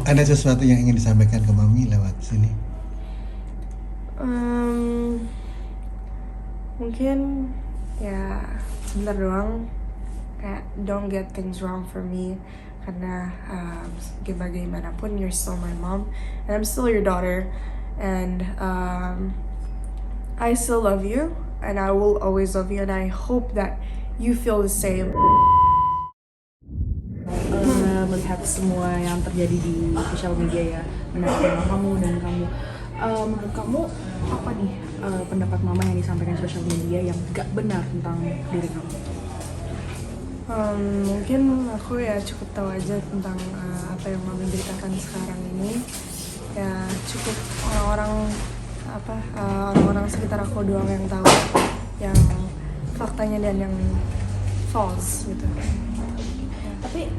Ada sesuatu yang ingin disampaikan ke mami lewat sini? Um, Mungkin ya sebentar doang, kayak don't get things wrong for me, karena bagaimanapun you're still my mom and I'm still your daughter, and I still love you and I will always love you, and I hope that you feel the same. Melihat semua yang terjadi di sosial media ya, mengenai kamu dan kamu, menurut kamu apa nih pendapat mama yang disampaikan di sosial media yang gak benar tentang diri kamu? Mungkin aku ya cukup tahu aja tentang apa yang mama beritakan sekarang ini. Ya cukup orang-orang sekitar aku doang yang tahu yang faktanya dan yang false gitu. Tapi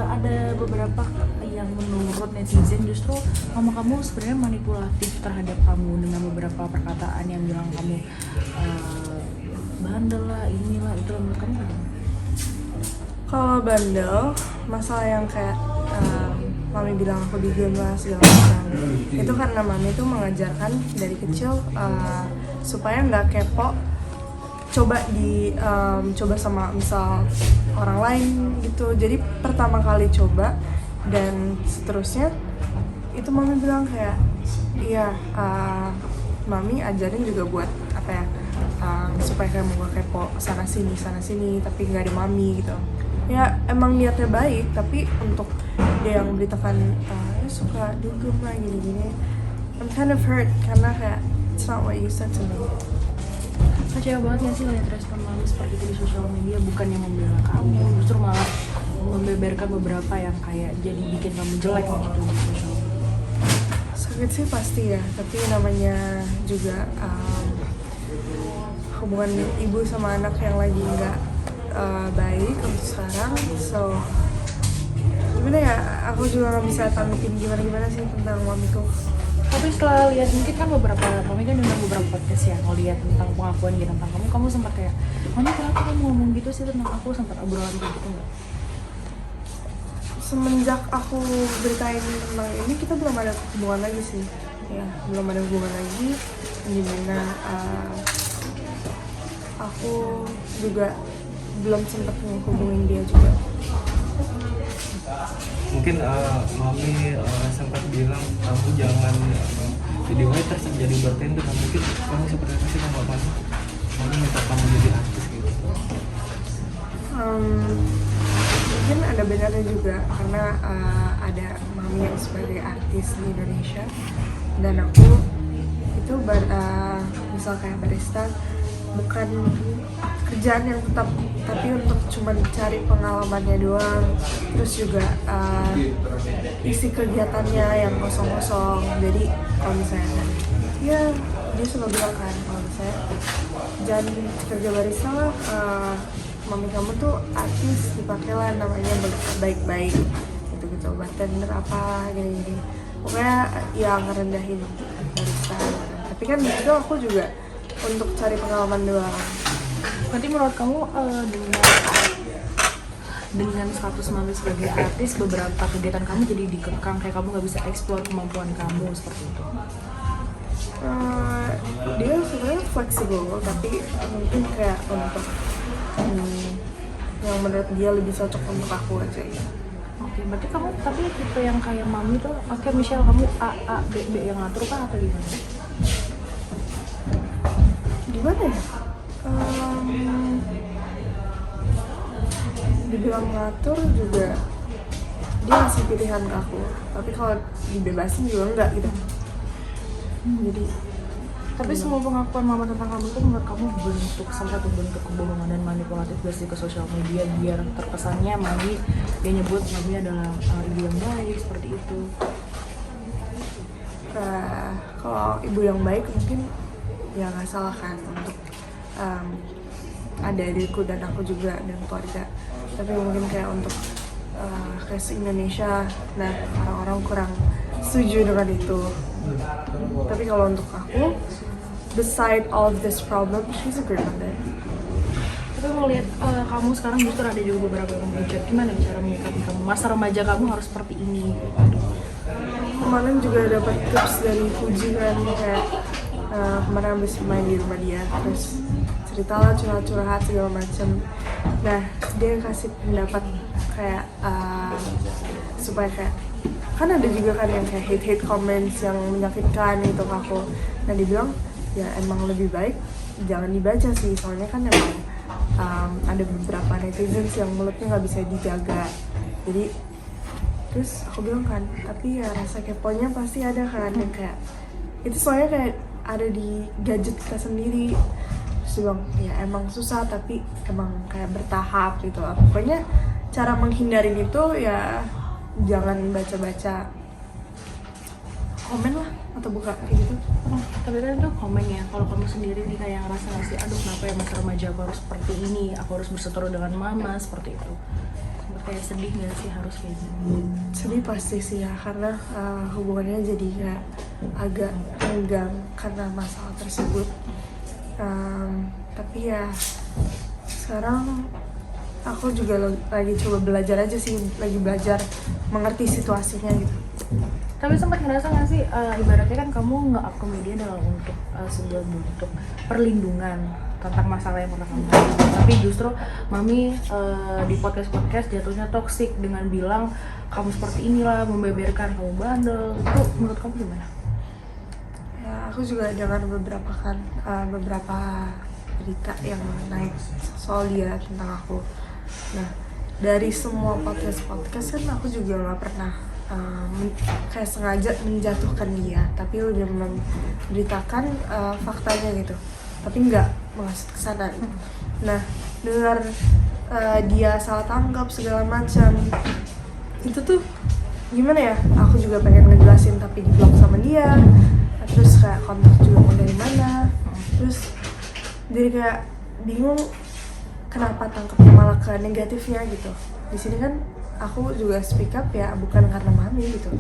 ada beberapa yang menurut netizen justru mama kamu sebenarnya manipulatif terhadap kamu dengan beberapa perkataan yang bilang kamu bandel lah, inilah itu. Menurut kamu gimana? Kalau bandel, masalah yang kayak mami bilang aku digem lah segala macam, itu karena mami tuh mengajarkan dari kecil supaya nggak kepo, coba sama misal orang lain gitu. Jadi pertama kali coba dan seterusnya itu mami bilang kayak iya, mami ajarin juga buat apa ya, supaya kamu gak kepo sana sini tapi nggak ada mami gitu. Ya emang niatnya baik, tapi untuk dia yang memberitakan suka dugem lah gini-gini, I'm kind of hurt karena kayak it's not what you said to me. Kecewa banget gak sih lihat respon mami seperti itu di sosial media, bukan yang membela kamu, justru malah membeberkan beberapa yang kayak jadi bikin kamu jelek gitu di sosial media. Sakit sih pasti ya, tapi namanya juga hubungan ibu sama anak yang lagi nggak baik untuk sekarang. So gimana ya, aku juga nggak bisa tanggepin gimana sih tentang mamiku. Tapi setelah lihat, mungkin kan beberapa, kami kan dengar beberapa podcast ya, ngeliat tentang pengakuan gitu tentang kamu sempat kayak, mami kenapa kamu ngomong gitu sih tentang aku, sempat obrolan kayak gitu nggak? Semenjak aku beritain tentang ini, kita belum ada hubungan lagi sih. Ya, belum ada hubungan lagi, dimana aku juga belum sempat menghubungin dia juga. Mungkin mami sempat bilang kamu jangan jadi waiter, jadi bartender. Mungkin kamu seperti apa sih sama mami minta kamu jadi artis gitu? Mungkin ada benarnya juga, karena ada mami yang sebagai artis di Indonesia dan aku itu misal kayak barista bukan kerjaan yang tetap, tapi untuk cuman cari pengalamannya doang, terus juga isi kegiatannya yang kosong-kosong. Jadi kalau misalnya ya dia selalu bilang kan, kalau misalnya jangan kerja barista lah, mami kamu tuh artis, dipakailah namanya baik-baik gitu bartender apa gini pokoknya yang ngerendahin barista. Tapi kan itu aku juga untuk cari pengalaman doang. Berarti menurut kamu dengan status mami sebagai artis, beberapa kegiatan kamu jadi dikekang, kayak kamu nggak bisa eksplor kemampuan kamu seperti itu? Dia sebenarnya fleksibel, tapi mungkin kayak untuk yang menurut dia lebih cocok untuk aku aja ya. Oke, berarti kamu tapi tipe yang kayak mami tuh, oke Michelle kamu A, B yang ngatur kah atau gimana? Gimana ya? Dibilang ngatur juga, dia ngasih pilihan ke aku, tapi kalau dibebasin juga enggak gitu. Jadi Tapi semua pengakuan mama tentang kamu itu menurut kamu salah satu bentuk kebohongan dan manipulatif versi ke sosial media biar terkesannya mami, dia nyebut mami adalah ibu yang baik seperti itu. Kalau ibu yang baik mungkin ya nggak salah kan untuk ada adikku dan aku juga dan keluarga. Tapi mungkin kayak untuk kayak se-Indonesia, nah orang-orang kurang setuju dengan itu. Tapi kalau untuk aku, beside all of this problem, she's a great mother. Tapi Tapi melihat kamu sekarang justru ada juga beberapa yang menghujat, gimana cara menyikapi kamu? Masa remaja kamu harus seperti ini. Kemarin juga dapat tips dari Fuji kan, kayak kemarin habis main di rumah dia, terus ceritalah curhat-curhat segala macam. Nah dia kasih pendapat kayak supaya kayak, kan ada juga kan yang kayak hate comments yang menyakitkan gitu ke aku. Nah dia bilang ya emang lebih baik jangan dibaca sih, soalnya kan emang ada beberapa netizens yang mulutnya nggak bisa dijaga. Jadi terus aku bilang kan, tapi ya rasa keponya pasti ada kan, yang kayak itu soalnya kayak ada di gadget kita sendiri. Terus dia bilang ya emang susah tapi emang kayak bertahap gitu. Pokoknya cara menghindari itu ya jangan baca-baca komen lah atau buka kayak gitu. Tapi kan itu komen ya, kalau kamu sendiri nih kayak ngerasa nggak sih, aduh kenapa ya masa remaja aku harus seperti ini, aku harus berseteru dengan mama seperti itu. Kayak sedih nggak sih harus kayak gini? Sedih pasti sih ya, karena hubungannya jadi kayak agak renggang karena masalah tersebut. Tapi ya sekarang aku juga lagi coba belajar aja sih, lagi belajar mengerti situasinya gitu. Tapi sempat ngerasa nggak sih, ibaratnya kan kamu nge-up ke media dalam untuk sebuah bentuk perlindungan tentang masalah yang pernah kamu alami, tapi justru mami di podcast jatuhnya toksik dengan bilang kamu seperti inilah, membeberkan kamu bandel. Itu menurut kamu gimana? Ya aku juga dengar beberapa berita yang naik soal dia tentang aku. Nah dari semua podcast kan aku juga nggak pernah kayak sengaja menjatuhkan dia, tapi udah memberitakan faktanya gitu, tapi nggak mengasih ke sana. Nah dengar dia salah tanggap segala macam, itu tuh gimana ya, aku juga pengen ngejelasin tapi diblok sama dia, terus kayak kontak juga mau dari mana, terus jadi kayak bingung kenapa tangkapnya malah ke negatifnya gitu. Di sini kan aku juga speak up ya bukan karena mami gitu.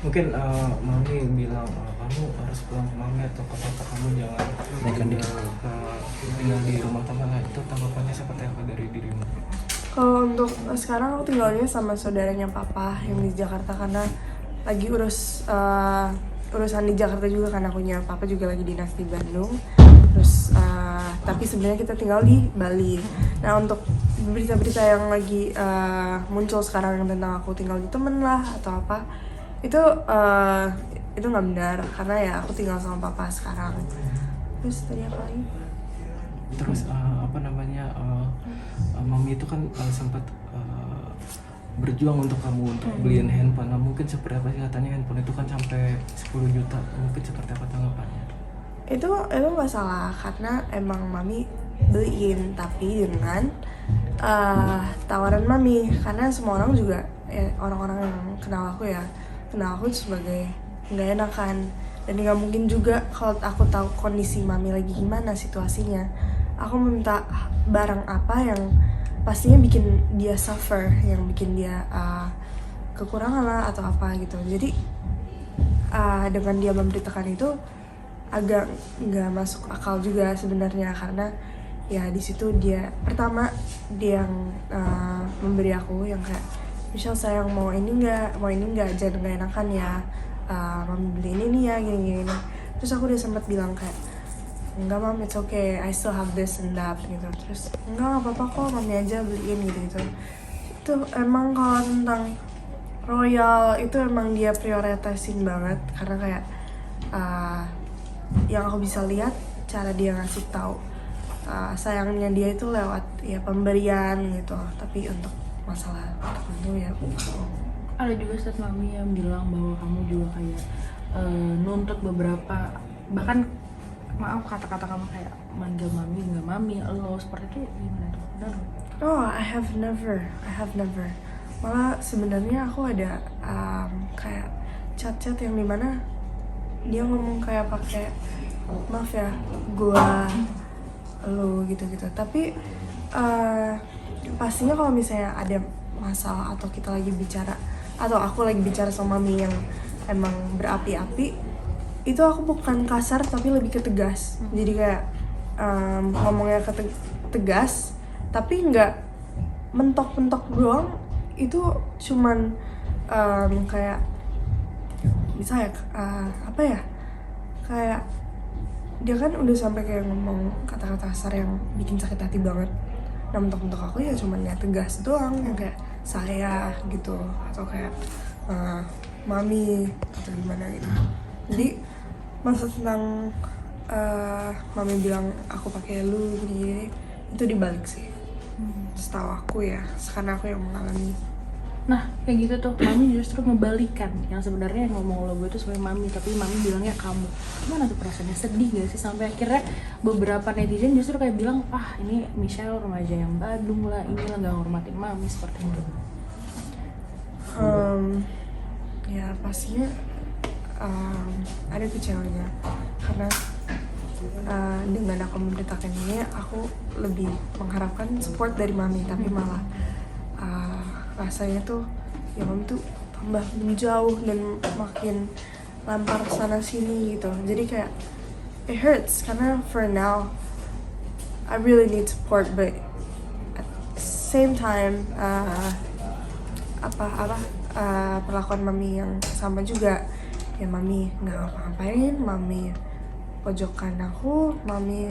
Mungkin mami bilang kamu harus pulang ke mami atau ke papa, kamu jangan tinggal di rumah teman. Itu tanggapannya seperti apa dari dirimu? Kalau untuk sekarang aku tinggalnya sama saudaranya papa yang di Jakarta, karena lagi urusan di Jakarta juga, karena akunya papa juga lagi dinas di Bandung. Terus tapi sebenarnya kita tinggal di Bali. Nah untuk berita-berita yang lagi muncul sekarang yang tentang aku tinggal di temen lah atau apa, itu nggak benar, karena ya aku tinggal sama papa sekarang. Terus tadi apa lagi? Terus mami itu kan sempat berjuang untuk kamu untuk beliin handphone. Nah, mungkin seperti apa sih, katanya handphone itu kan sampai 10 juta. Mungkin seperti apa tanggapannya? Itu nggak salah, karena emang mami beliin, tapi dengan tawaran mami, karena semua orang juga orang-orang yang kenal aku sebagai nggak enakan, dan nggak mungkin juga kalau aku tahu kondisi mami lagi gimana situasinya, aku meminta barang apa yang pastinya bikin dia suffer, yang bikin dia kekurangan lah atau apa gitu. Jadi dengan dia memberitakan itu agak nggak masuk akal juga sebenarnya, karena ya di situ dia pertama dia yang memberi aku yang kayak, Michelle sayang mau ini nggak, jangan nggak enakan ya, mami beli ini nih ya gini. Terus aku udah sempat bilang kayak, enggak mam, it's okay, I still have this and that gitu. Terus enggak apa-apa kok, mami aja beliin gitu. Itu emang kalau tentang royal itu emang dia prioritasin banget, karena kayak yang aku bisa lihat cara dia ngasih tahu sayangnya dia itu lewat ya pemberian gitu. Tapi untuk masalah tertentu ya Ada juga statement mami yang bilang bahwa kamu juga kayak nuntut beberapa, bahkan maaf kata-kata kamu kayak manggil mami nggak mami, lo seperti itu gimana tuh? Benar? Oh, I have never. Malah sebenarnya aku ada kayak chat-chat yang dimana dia ngomong kayak pakai maaf ya, gua, lo gitu-gitu. Tapi pastinya kalau misalnya ada masalah atau kita lagi bicara atau aku lagi bicara sama mami yang emang berapi-api, itu aku bukan kasar tapi lebih ke tegas. Jadi kayak ngomongnya tegas, tapi nggak mentok-mentok doang. Itu cuman kayak misalnya apa ya, kayak dia kan udah sampai kayak ngomong kata-kata kasar yang bikin sakit hati banget. Nah mentok-mentok aku ya cuman ya tegas doang, yang kayak saya gitu, atau kayak mami atau gimana gitu. Jadi maksud tentang mami bilang aku pakai lu gini, itu dibalik sih. Setahu aku ya, karena aku yang mengalami. Nah kayak gitu tuh, mami justru ngebalikan yang sebenarnya yang ngomong lo gue itu sebagai mami, tapi mami bilangnya kamu. Gimana tuh perasaannya? Sedih gak sih sampai akhirnya beberapa netizen justru kayak bilang, ah ini Michelle remaja yang badung lah, inilah gak ngormatin mami seperti itu. Ya pastinya ada kecewanya, karena dengan aku memberitakan ini, aku lebih mengharapkan support dari mami, tapi malah rasanya tuh ya mami tuh tambah menjauh dan makin lampar sana sini gitu. Jadi kayak it hurts, karena for now I really need support, but at the same time perlakuan mami yang sama juga. Ya mami nggak ngapa-ngapain, mami pojokkan aku, mami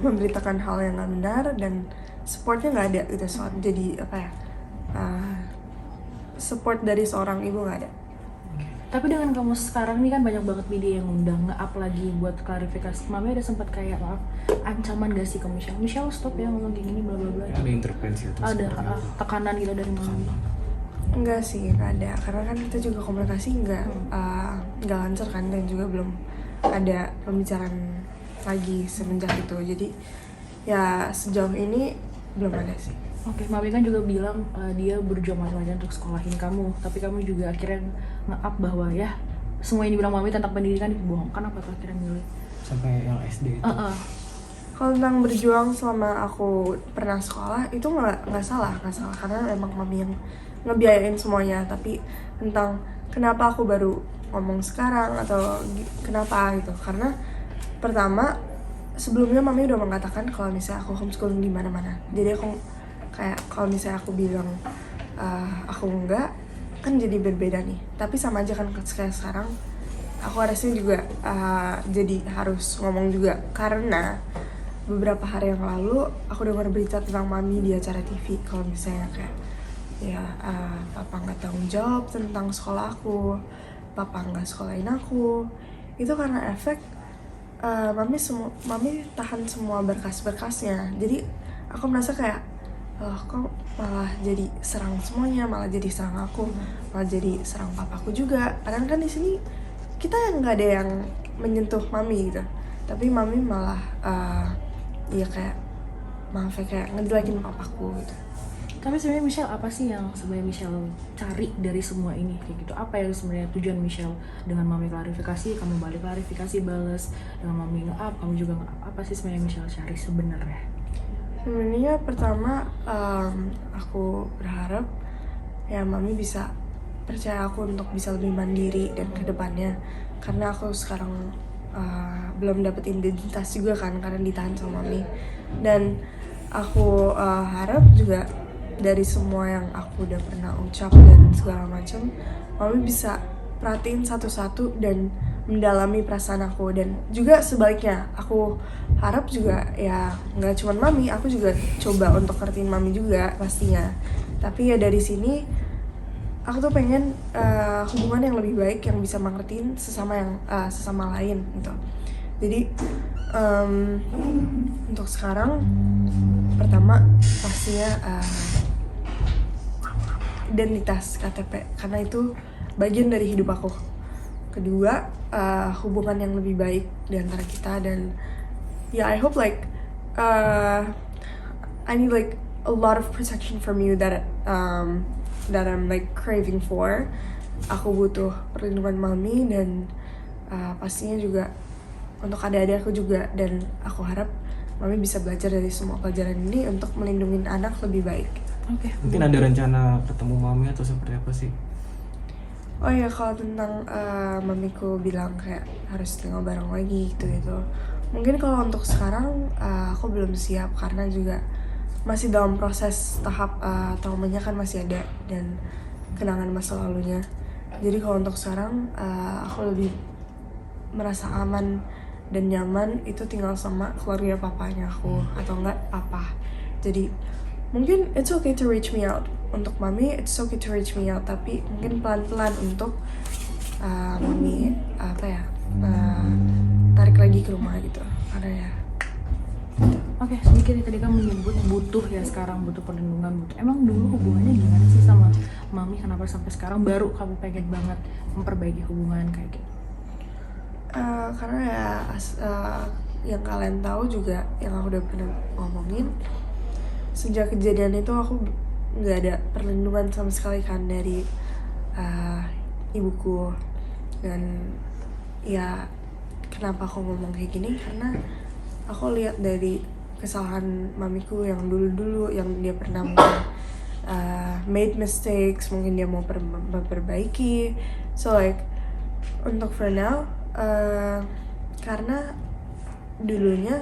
memberitakan hal yang nggak benar, dan supportnya nggak ada gitu. So, jadi apa ya, support dari seorang ibu nggak ada. Tapi dengan kamu sekarang nih kan banyak banget media yang undang, nge-up lagi buat klarifikasi. Mami ada sempat kayak maaf ancaman gak sih ke Michelle? Michelle stop ya ngomong kayak gini bla bla bla. Ada intervensi atau Ada tekanan gitu dari mami. Enggak sih, nggak ada, karena kan kita juga komunikasi nggak lancar kan, dan juga belum ada pembicaraan lagi semenjak itu. Jadi ya sejauh ini belum ada sih. Oke, mami kan juga bilang dia berjuang macam-macam untuk sekolahin kamu, tapi kamu juga akhirnya nge-up bahwa ya semua yang dibilang mami tentang pendidikan itu bohong. Kenapa tuh akhirnya milih? sampai yang SD itu. Kalau tentang berjuang selama aku pernah sekolah itu nggak salah, karena memang mami yang ngebiayain semuanya. Tapi tentang kenapa aku baru ngomong sekarang atau kenapa gitu, karena pertama sebelumnya mami udah mengatakan kalau misalnya aku homeschooling di mana-mana. Jadi aku kayak kalau misalnya aku bilang aku enggak, kan jadi berbeda nih. Tapi sama aja kan kayak sekarang aku harusnya juga jadi harus ngomong juga, karena beberapa hari yang lalu aku dengar berita tentang mami di acara TV kalau misalnya kayak ya papa nggak tanggung jawab tentang sekolah aku, papa nggak sekolahin aku. Itu karena efek mami tahan semua berkas-berkasnya. Jadi aku merasa kayak kok malah jadi serang semuanya, malah jadi serang aku, malah jadi serang papaku juga. Padahal kan di sini kita yang nggak ada yang menyentuh mami gitu, tapi mami malah ya kayak maaf ya, kayak ngejelekin papaku gitu. Tapi sebenarnya Michelle apa sih yang sebenarnya Michelle cari dari semua ini kayak gitu? Apa yang sebenarnya tujuan Michelle dengan mami klarifikasi, kamu balik klarifikasi balas, dengan mami nge-up, kamu juga nge-up. Apa sih sebenarnya Michelle cari sebenarnya? Sebenarnya pertama aku berharap ya mami bisa percaya aku untuk bisa lebih mandiri dan ke depannya, karena aku sekarang belum dapet identitas juga kan, karena ditahan sama mami. Dan aku harap juga dari semua yang aku udah pernah ucap dan segala macam, mami bisa perhatiin satu-satu dan mendalami perasaan aku. Dan juga sebaliknya, aku harap juga ya nggak cuma mami, aku juga coba untuk ngertiin mami juga pastinya. Tapi ya dari sini aku tuh pengen hubungan yang lebih baik, yang bisa mengertiin sesama lain gitu. Jadi untuk sekarang pertama pastinya identitas KTP, karena itu bagian dari hidup aku. Kedua hubungan yang lebih baik di antara kita, dan ya I hope like I need like a lot of protection from you that I'm like craving for. Aku butuh perlindungan mami, dan pastinya juga untuk adik-adik aku juga. Dan aku harap mami bisa belajar dari semua pelajaran ini untuk melindungi anak lebih baik. Oke. Mungkin ada rencana ketemu mami atau seperti apa sih? Oh ya, kalau tentang mamiku bilang kayak harus tinggal bareng lagi gitu, Mungkin kalau untuk sekarang aku belum siap karena juga masih dalam proses tahap traumanya kan masih ada dan kenangan masa lalunya. Jadi kalau untuk sekarang aku lebih merasa aman dan nyaman itu tinggal sama keluarga papanya aku atau enggak papa. Jadi mungkin it's okay to reach me out. Untuk mami it's okay to reach me out, tapi mungkin pelan-pelan untuk mami tarik lagi ke rumah gitu. Karena ya Oke, sedikit nih, tadi kamu menyebut butuh ya sekarang, butuh perlindungan. Emang dulu hubungannya gimana sih sama mami? Kenapa sampai sekarang baru kamu pengen banget memperbaiki hubungan kayak gitu? karena ya yang kalian tahu juga, yang aku udah pernah ngomongin, sejak kejadian itu aku nggak ada perlindungan sama sekali kan dari ibuku. Dan ya kenapa aku ngomong kayak gini, karena aku lihat dari kesalahan mamiku yang dulu-dulu, yang dia pernah mungkin made mistakes, mungkin dia mau memperbaiki. So like untuk for now, karena dulunya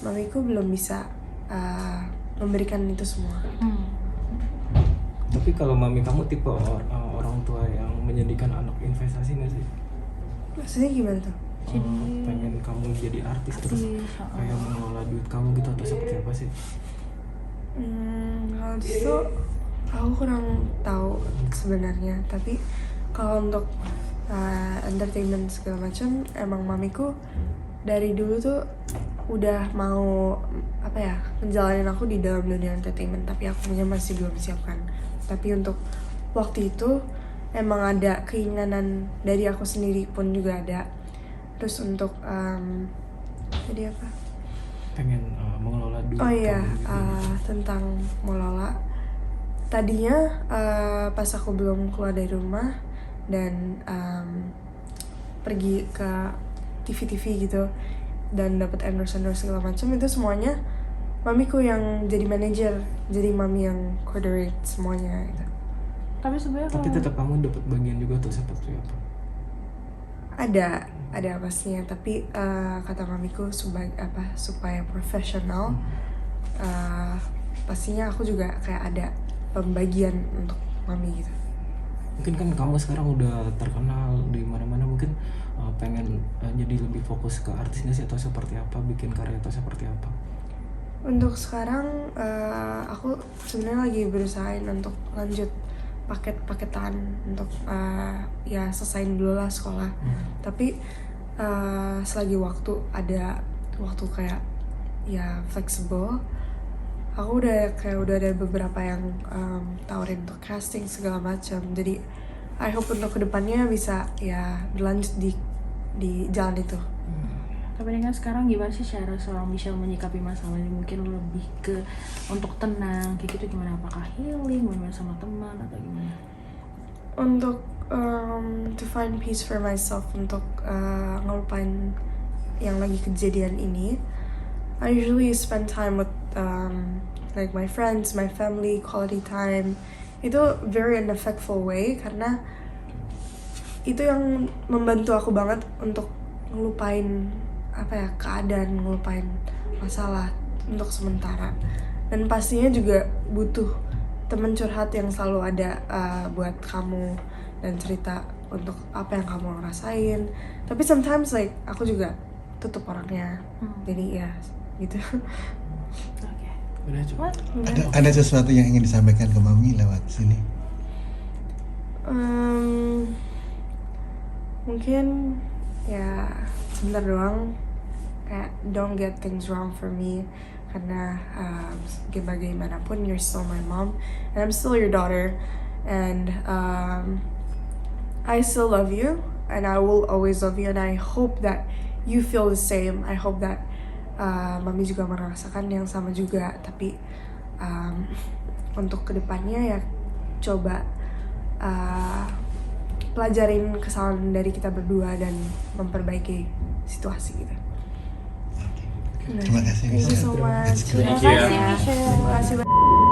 mamiku belum bisa memberikan itu semua. Tapi kalau mami kamu tipe orang tua yang menjadikan anak investasi nggak sih? Maksudnya gimana tuh? Pengen kamu jadi artis terus kayak mengelola duit kamu gitu, atau seperti apa sih? Kalau itu aku kurang tahu sebenarnya. Tapi kalau untuk entertainment segala macam, emang mamiku dari dulu tuh udah mau menjalanin aku di dalam dunia entertainment, tapi aku punya masih belum siapkan. Tapi untuk waktu itu emang ada keinginan dari aku sendiri pun juga ada. Terus untuk jadi apa? Pengen mengelola duit. Oh iya, kamu gitu. tentang mengelola. Tadinya pas aku belum keluar dari rumah dan pergi ke TV-TV gitu dan dapat endorse segala macam, itu semuanya mamiku yang jadi manajer, jadi mami yang coordinate semuanya gitu. Tapi sebenarnya Tapi tetap kamu dapat bagian juga tuh seperti apa? Ada pastinya, tapi kata mamiku supaya profesional, pastinya aku juga kayak ada pembagian untuk mami gitu. Mungkin kan kamu sekarang udah terkenal di mana-mana, mungkin pengen jadi lebih fokus ke artisnya sih, atau seperti apa, bikin karya atau seperti apa? Untuk sekarang aku sebenarnya lagi berusahain untuk lanjut paket-paketan untuk ya selesain dulu lah sekolah. Tapi selagi ada waktu kayak ya fleksibel, aku udah ada beberapa yang tawarin untuk casting segala macam. Jadi I hope untuk kedepannya bisa ya berlanjut di jalan itu. Tapi dengan sekarang gimana sih cara seorang Michelle menyikapi masalah ini? Mungkin lebih ke untuk tenang kayak gitu, gimana? Apakah healing, bermain sama teman atau gimana? Untuk to find peace for myself, untuk ngelupain yang lagi kejadian ini, I usually spend time with like my friends, my family, quality time. Itu very an effectful way, karena itu yang membantu aku banget untuk ngelupain keadaan, ngelupain masalah untuk sementara. Dan pastinya juga butuh teman curhat yang selalu ada buat kamu dan cerita untuk apa yang kamu ngerasain. Tapi sometimes like aku juga tutup orangnya. Jadi ya gitu. Oke. Udah cukup. Ada sesuatu yang ingin disampaikan ke mami lewat sini? Mungkin ya sebentar doang, kayak don't get things wrong for me, karena bagaimanapun you're still my mom and I'm still your daughter, and I still love you and I will always love you, and I hope that you feel the same. I hope that mami juga merasakan yang sama juga. Tapi untuk kedepannya ya coba pelajarin kesalahan dari kita berdua dan memperbaiki situasi gitu. Terima kasih. Thank you so much. It's great. Terima kasih, Michelle. Terima kasih banyak.